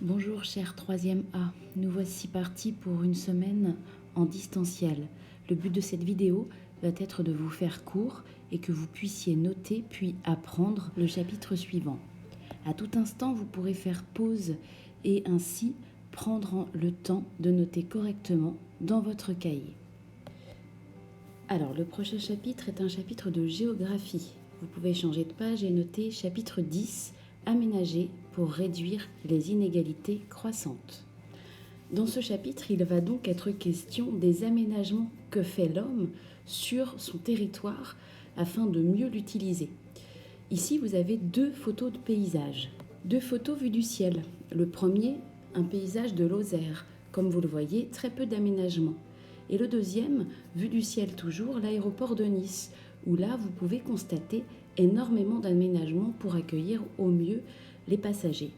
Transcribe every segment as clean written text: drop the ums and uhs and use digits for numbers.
Bonjour cher 3e A, nous voici partis pour une semaine en distanciel. Le but de cette vidéo va être de vous faire court et que vous puissiez noter puis apprendre le chapitre suivant. À tout instant, vous pourrez faire pause et ainsi prendre le temps de noter correctement dans votre cahier. Alors, le prochain chapitre est un chapitre de géographie. Vous pouvez changer de page et noter chapitre 10, aménager pour réduire les inégalités croissantes. Dans ce chapitre, il va donc être question des aménagements que fait l'homme sur son territoire afin de mieux l'utiliser. Ici, vous avez deux photos de paysages, deux photos vues du ciel. Le premier, un paysage de Lozère. Comme vous le voyez, très peu d'aménagements. Et le deuxième, vue du ciel toujours, l'aéroport de Nice, où là, vous pouvez constater énormément d'aménagements pour accueillir au mieux les passagers.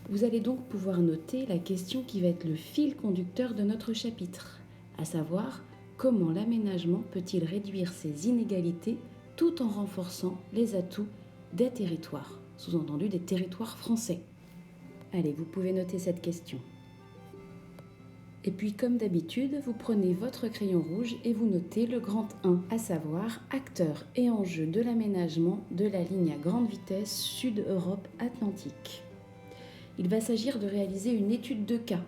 Vous allez donc pouvoir noter la question qui va être le fil conducteur de notre chapitre, à savoir comment l'aménagement peut-il réduire ces inégalités tout en renforçant les atouts des territoires, sous-entendu des territoires français. Allez, vous pouvez noter cette question. Et puis, comme d'habitude, vous prenez votre crayon rouge et vous notez le grand 1, à savoir acteurs et enjeux de l'aménagement de la ligne à grande vitesse Sud-Europe Atlantique. Il va s'agir de réaliser une étude de cas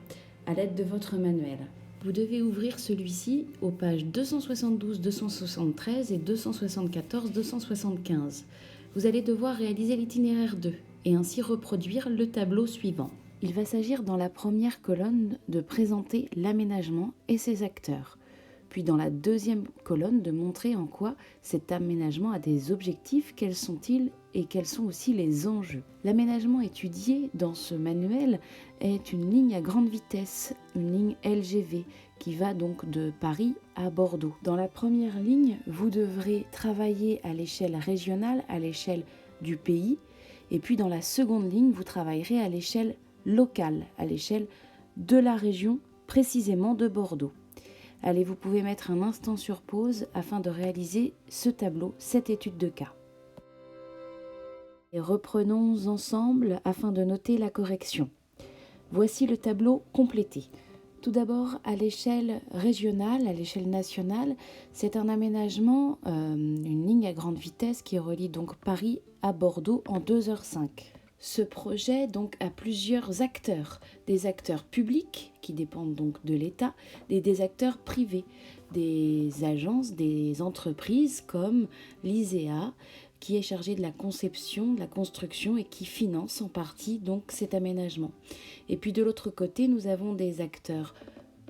à l'aide de votre manuel. Vous devez ouvrir celui-ci aux pages 272, 273 et 274, 275. Vous allez devoir réaliser l'itinéraire 2 et ainsi reproduire le tableau suivant. Il va s'agir dans la première colonne de présenter l'aménagement et ses acteurs, puis dans la deuxième colonne de montrer en quoi cet aménagement a des objectifs, quels sont-ils et quels sont aussi les enjeux. L'aménagement étudié dans ce manuel est une ligne à grande vitesse, une ligne LGV qui va donc de Paris à Bordeaux. Dans la première ligne, vous devrez travailler à l'échelle régionale, à l'échelle du pays, et puis dans la seconde ligne, vous travaillerez à l'échelle locale, à l'échelle de la région, précisément de Bordeaux. Allez, vous pouvez mettre un instant sur pause afin de réaliser ce tableau, cette étude de cas. Et reprenons ensemble afin de noter la correction. Voici le tableau complété. Tout d'abord, à l'échelle régionale, à l'échelle nationale, c'est un aménagement, une ligne à grande vitesse qui relie donc Paris à Bordeaux en 2h05. Ce projet donc a plusieurs acteurs, des acteurs publics qui dépendent donc de l'État et des acteurs privés, des agences, des entreprises comme l'ISEA qui est chargée de la conception, de la construction et qui finance en partie donc cet aménagement. Et puis de l'autre côté, nous avons des acteurs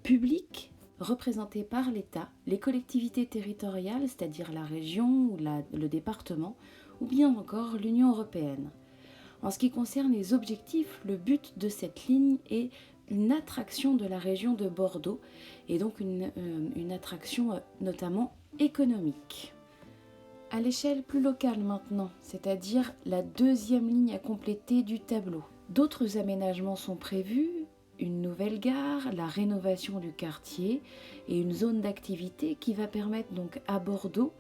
publics représentés par l'État, les collectivités territoriales, c'est-à-dire la région ou le département, ou bien encore l'Union européenne. En ce qui concerne les objectifs, le but de cette ligne est une attraction de la région de Bordeaux et donc une attraction notamment économique. À l'échelle plus locale maintenant, c'est-à-dire la deuxième ligne à compléter du tableau. D'autres aménagements sont prévus, une nouvelle gare, la rénovation du quartier et une zone d'activité qui va permettre donc à Bordeaux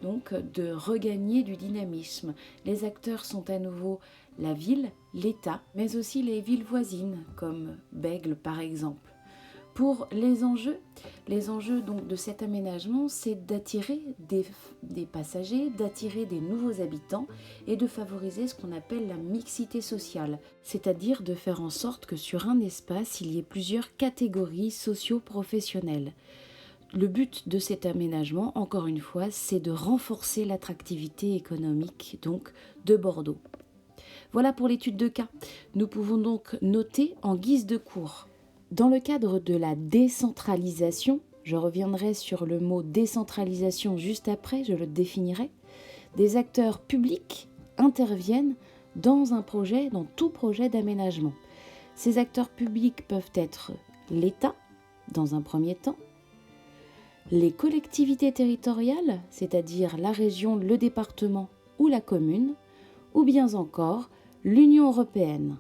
donc de regagner du dynamisme. Les acteurs sont à nouveau la ville, l'État, mais aussi les villes voisines comme Bègles par exemple. Pour les enjeux donc de cet aménagement, c'est d'attirer des passagers, d'attirer des nouveaux habitants et de favoriser ce qu'on appelle la mixité sociale, c'est-à-dire de faire en sorte que sur un espace, il y ait plusieurs catégories socio-professionnelles. Le but de cet aménagement, encore une fois, c'est de renforcer l'attractivité économique donc de Bordeaux. Voilà pour l'étude de cas. Nous pouvons donc noter en guise de cours. Dans le cadre de la décentralisation, je reviendrai sur le mot décentralisation juste après, je le définirai, des acteurs publics interviennent dans un projet, dans tout projet d'aménagement. Ces acteurs publics peuvent être l'État, dans un premier temps, les collectivités territoriales, c'est-à-dire la région, le département ou la commune, ou bien encore l'Union européenne.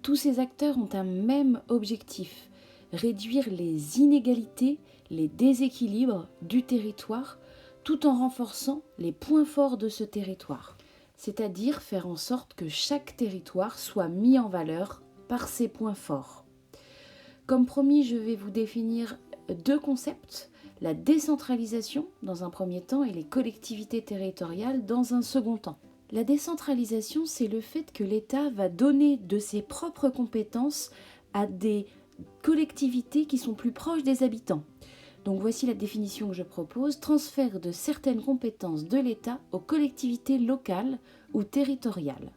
Tous ces acteurs ont un même objectif, réduire les inégalités, les déséquilibres du territoire, tout en renforçant les points forts de ce territoire, c'est-à-dire faire en sorte que chaque territoire soit mis en valeur par ses points forts. Comme promis, je vais vous définir 2 concepts, la décentralisation dans un premier temps et les collectivités territoriales dans un second temps. La décentralisation, c'est le fait que l'État va donner de ses propres compétences à des collectivités qui sont plus proches des habitants. Donc voici la définition que je propose, transfert de certaines compétences de l'État aux collectivités locales ou territoriales.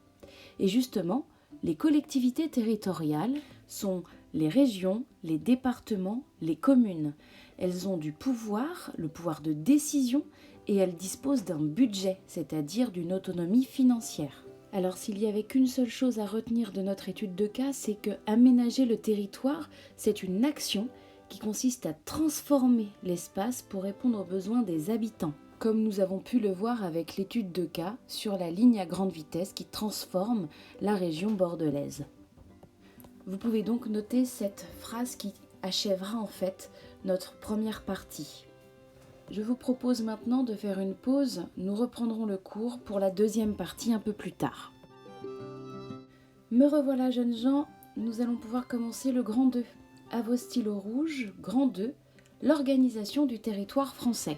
Et justement, les collectivités territoriales sont les régions, les départements, les communes. Elles ont du pouvoir, le pouvoir de décision, et elles disposent d'un budget, c'est-à-dire d'une autonomie financière. Alors s'il n'y avait qu'une seule chose à retenir de notre étude de cas, c'est que aménager le territoire, c'est une action qui consiste à transformer l'espace pour répondre aux besoins des habitants, comme nous avons pu le voir avec l'étude de cas sur la ligne à grande vitesse qui transforme la région bordelaise. Vous pouvez donc noter cette phrase qui achèvera en fait notre première partie. Je vous propose maintenant de faire une pause, nous reprendrons le cours pour la deuxième partie un peu plus tard. Me revoilà jeunes gens, nous allons pouvoir commencer le grand 2. À vos stylos rouges, grand 2, l'organisation du territoire français.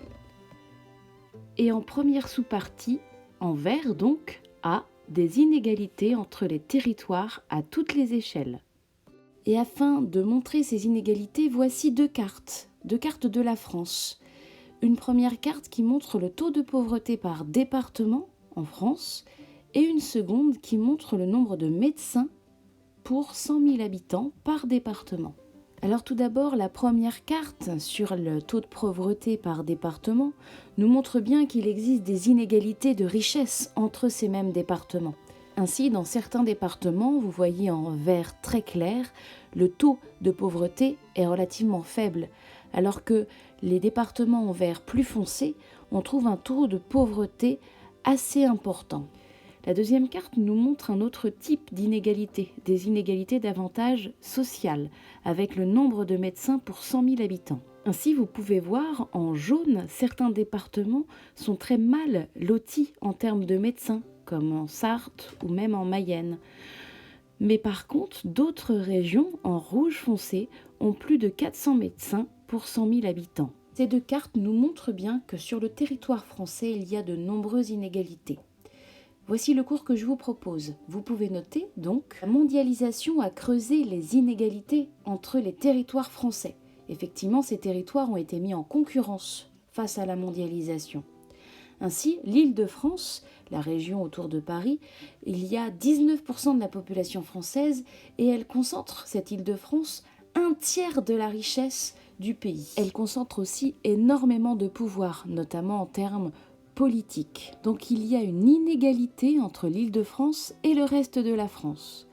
Et en première sous-partie, en vert donc, A, des inégalités entre les territoires à toutes les échelles. Et afin de montrer ces inégalités, voici 2 cartes de la France. Une première carte qui montre le taux de pauvreté par département en France et une seconde qui montre le nombre de médecins pour 100 000 habitants par département. Alors tout d'abord, la première carte sur le taux de pauvreté par département nous montre bien qu'il existe des inégalités de richesse entre ces mêmes départements. Ainsi, dans certains départements, vous voyez en vert très clair, le taux de pauvreté est relativement faible, alors que les départements en vert plus foncé, on trouve un taux de pauvreté assez important. La deuxième carte nous montre un autre type d'inégalité, des inégalités davantage sociales, avec le nombre de médecins pour 100 000 habitants. Ainsi, vous pouvez voir en jaune, certains départements sont très mal lotis en termes de médecins, comme en Sarthe ou même en Mayenne. Mais par contre, d'autres régions, en rouge foncé, ont plus de 400 médecins pour 100 000 habitants. Ces 2 cartes nous montrent bien que sur le territoire français, il y a de nombreuses inégalités. Voici le cours que je vous propose. Vous pouvez noter donc la mondialisation a creusé les inégalités entre les territoires français. Effectivement, ces territoires ont été mis en concurrence face à la mondialisation. Ainsi, l'Île-de-France, la région autour de Paris, il y a 19% de la population française et elle concentre, cette Île-de-France, 1/3 de la richesse du pays. Elle concentre aussi énormément de pouvoir, notamment en termes politiques. Donc il y a une inégalité entre l'Île-de-France et le reste de la France.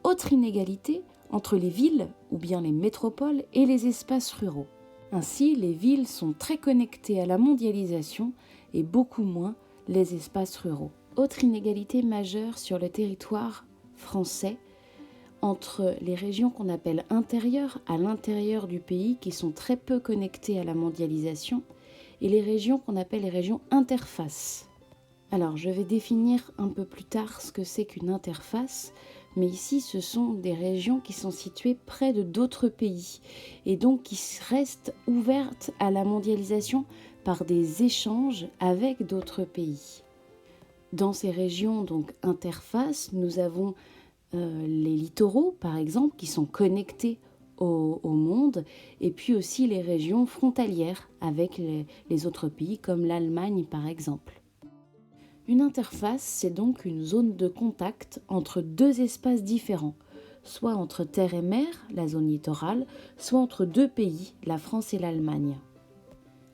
Autre inégalité entre les villes, ou bien les métropoles, et les espaces ruraux. Ainsi, les villes sont très connectées à la mondialisation et beaucoup moins les espaces ruraux. Autre inégalité majeure sur le territoire français, entre les régions qu'on appelle intérieures, à l'intérieur du pays, qui sont très peu connectées à la mondialisation, et les régions qu'on appelle les régions interfaces. Alors, je vais définir un peu plus tard ce que c'est qu'une interface, mais ici, ce sont des régions qui sont situées près de d'autres pays, et donc qui restent ouvertes à la mondialisation par des échanges avec d'autres pays. Dans ces régions donc interfaces, nous avons les littoraux, par exemple, qui sont connectés au monde, et puis aussi les régions frontalières avec les autres pays, comme l'Allemagne, par exemple. Une interface, c'est donc une zone de contact entre 2 espaces différents, soit entre terre et mer, la zone littorale, soit entre 2 pays, la France et l'Allemagne.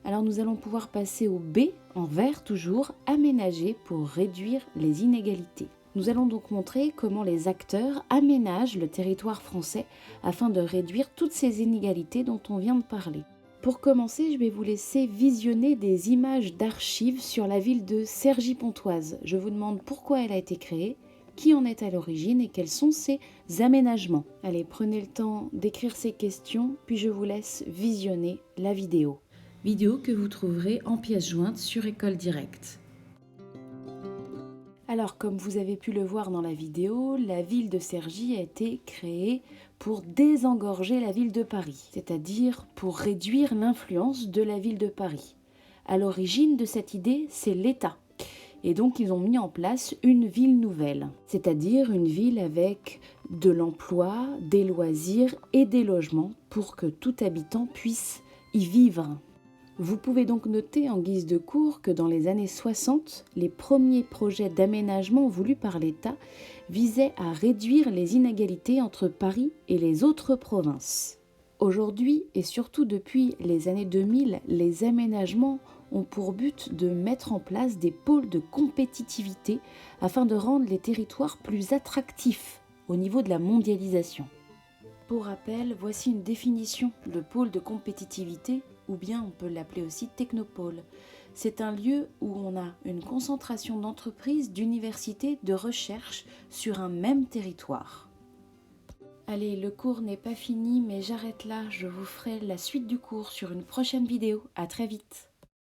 Alors nous allons pouvoir passer au B, en vert toujours, aménager pour réduire les inégalités. Nous allons donc montrer comment les acteurs aménagent le territoire français afin de réduire toutes ces inégalités dont on vient de parler. Pour commencer, je vais vous laisser visionner des images d'archives sur la ville de Cergy-Pontoise. Je vous demande pourquoi elle a été créée, qui en est à l'origine et quels sont ses aménagements. Allez, prenez le temps d'écrire ces questions, puis je vous laisse visionner la vidéo. Vidéo que vous trouverez en pièce jointe sur École Directe. Alors, comme vous avez pu le voir dans la vidéo, la ville de Cergy a été créée pour désengorger la ville de Paris, c'est-à-dire pour réduire l'influence de la ville de Paris. À l'origine de cette idée, c'est l'État. Et donc, ils ont mis en place une ville nouvelle, c'est-à-dire une ville avec de l'emploi, des loisirs et des logements pour que tout habitant puisse y vivre. Vous pouvez donc noter en guise de cours que dans les années 60, les premiers projets d'aménagement voulus par l'État visaient à réduire les inégalités entre Paris et les autres provinces. Aujourd'hui, et surtout depuis les années 2000, les aménagements ont pour but de mettre en place des pôles de compétitivité afin de rendre les territoires plus attractifs au niveau de la mondialisation. Pour rappel, voici une définition de pôle de compétitivité, ou bien on peut l'appeler aussi technopôle. C'est un lieu où on a une concentration d'entreprises, d'universités, de recherche sur un même territoire. Allez, le cours n'est pas fini, mais j'arrête là. Je vous ferai la suite du cours sur une prochaine vidéo. À très vite.